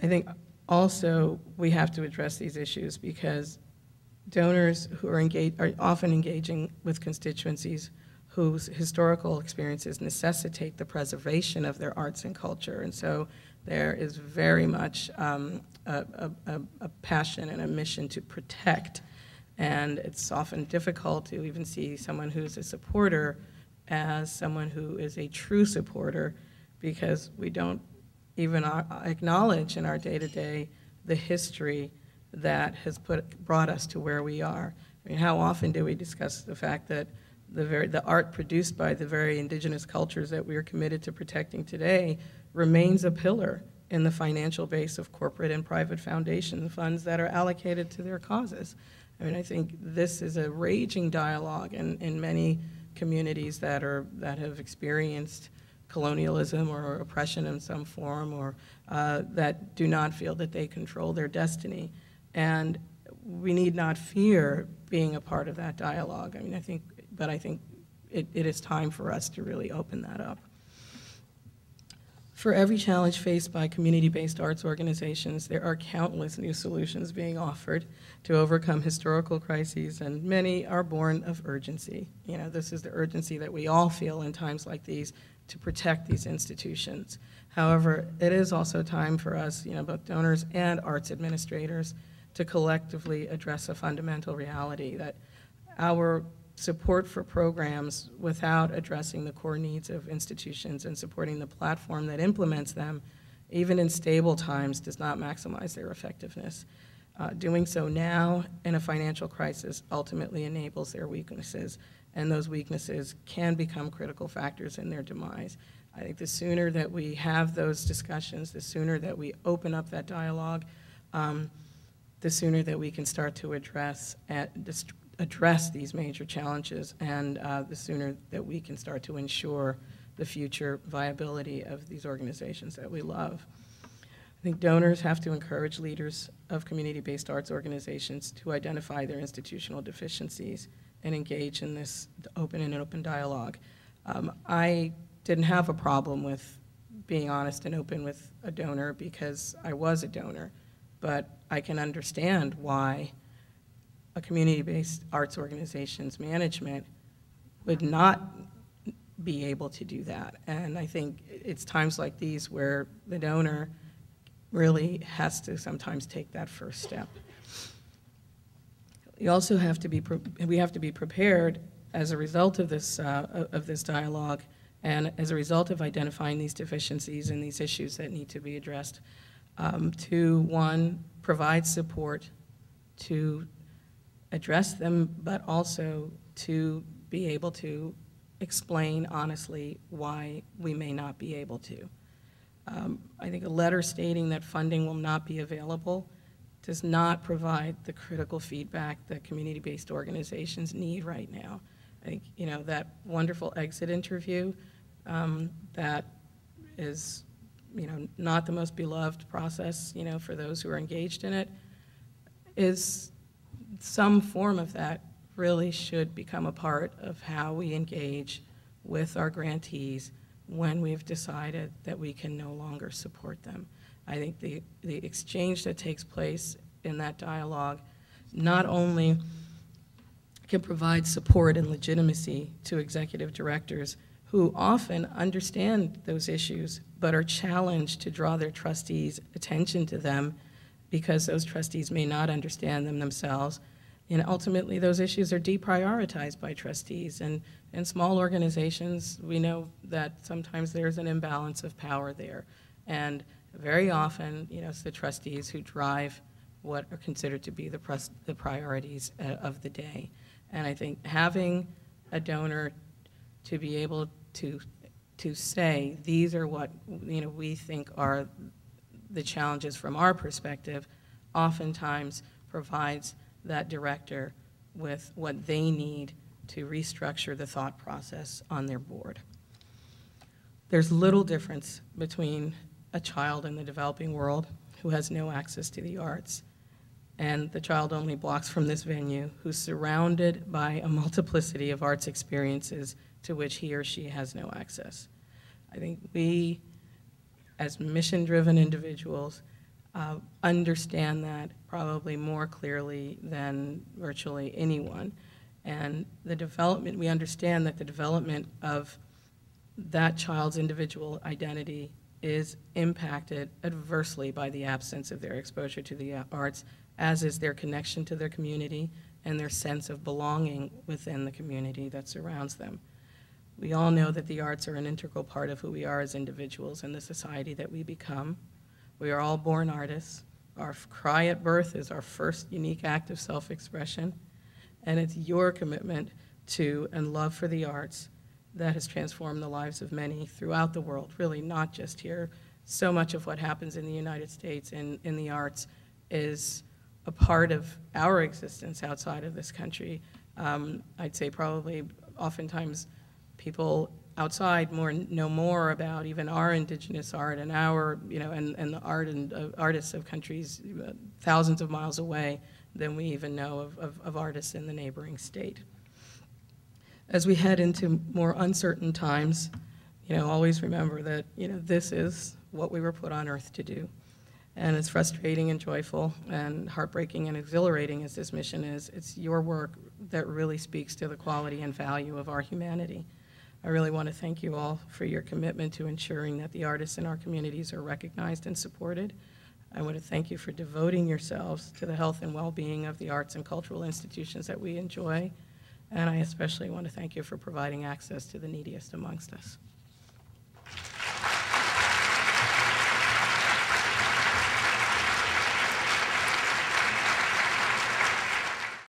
I think also we have to address these issues because donors who are engaged are often engaging with constituencies whose historical experiences necessitate the preservation of their arts and culture. And so there is very much a passion and a mission to protect. And it's often difficult to even see someone who's a supporter as someone who is a true supporter, because we don't even acknowledge in our day-to-day the history that has brought us to where we are. I mean, how often do we discuss the fact that the art produced by the very indigenous cultures that we are committed to protecting today remains a pillar in the financial base of corporate and private foundation funds that are allocated to their causes? I mean, I think this is a raging dialogue in many communities that have experienced colonialism or oppression in some form, or that do not feel that they control their destiny. And we need not fear being a part of that dialogue. I mean, I think it is time for us to really open that up. For every challenge faced by community-based arts organizations, there are countless new solutions being offered to overcome historical crises, and many are born of urgency. You know, this is the urgency that we all feel in times like these to protect these institutions. However, it is also time for us, you know, both donors and arts administrators, to collectively address a fundamental reality that our support for programs without addressing the core needs of institutions and supporting the platform that implements them, even in stable times, does not maximize their effectiveness. Doing so now in a financial crisis ultimately enables their weaknesses, and those weaknesses can become critical factors in their demise. I think the sooner that we have those discussions, the sooner that we open up that dialogue, the sooner that we can start to address these major challenges, and the sooner that we can start to ensure the future viability of these organizations that we love. I think donors have to encourage leaders of community-based arts organizations to identify their institutional deficiencies and engage in this open dialogue. I didn't have a problem with being honest and open with a donor because I was a donor, but I can understand why a community-based arts organization's management would not be able to do that. And I think it's times like these where the donor really has to sometimes take that first step. We also have to be prepared as a result of this dialogue, and as a result of identifying these deficiencies and these issues that need to be addressed, to, one, provide support to address them, but also to be able to explain honestly why we may not be able to. I think a letter stating that funding will not be available does not provide the critical feedback that community-based organizations need right now. I think, you know, that wonderful exit interview that is, you know, not the most beloved process, you know, for those who are engaged in it, is some form of that really should become a part of how we engage with our grantees when we've decided that we can no longer support them. I think the exchange that takes place in that dialogue not only can provide support and legitimacy to executive directors who often understand those issues but are challenged to draw their trustees' attention to them because those trustees may not understand them themselves. And ultimately, those issues are deprioritized by trustees. And in small organizations, we know that sometimes there's an imbalance of power there. And very often, you know, it's the trustees who drive what are considered to be the priorities of the day. And I think having a donor to be able to say, these are what, you know, we think are the challenges from our perspective, oftentimes provides that director with what they need to restructure the thought process on their board. There's little difference between a child in the developing world who has no access to the arts and the child only blocks from this venue who's surrounded by a multiplicity of arts experiences to which he or she has no access. I think we, as mission-driven individuals, understand that probably more clearly than virtually anyone. And the development, we understand that the development of that child's individual identity is impacted adversely by the absence of their exposure to the arts, as is their connection to their community and their sense of belonging within the community that surrounds them. We all know that the arts are an integral part of who we are as individuals and the society that we become. We are all born artists. Our cry at birth is our first unique act of self-expression, and it's your commitment to and love for the arts that has transformed the lives of many throughout the world, really not just here. So much of what happens in the United States in the arts is a part of our existence outside of this country. I'd say probably oftentimes people outside know more about even our indigenous art and our, and the art and artists of countries thousands of miles away than we even know of artists in the neighboring state. As we head into more uncertain times, always remember that, this is what we were put on earth to do. And as frustrating and joyful and heartbreaking and exhilarating as this mission is, it's your work that really speaks to the quality and value of our humanity. I really want to thank you all for your commitment to ensuring that the artists in our communities are recognized and supported. I want to thank you for devoting yourselves to the health and well-being of the arts and cultural institutions that we enjoy. And I especially want to thank you for providing access to the neediest amongst us.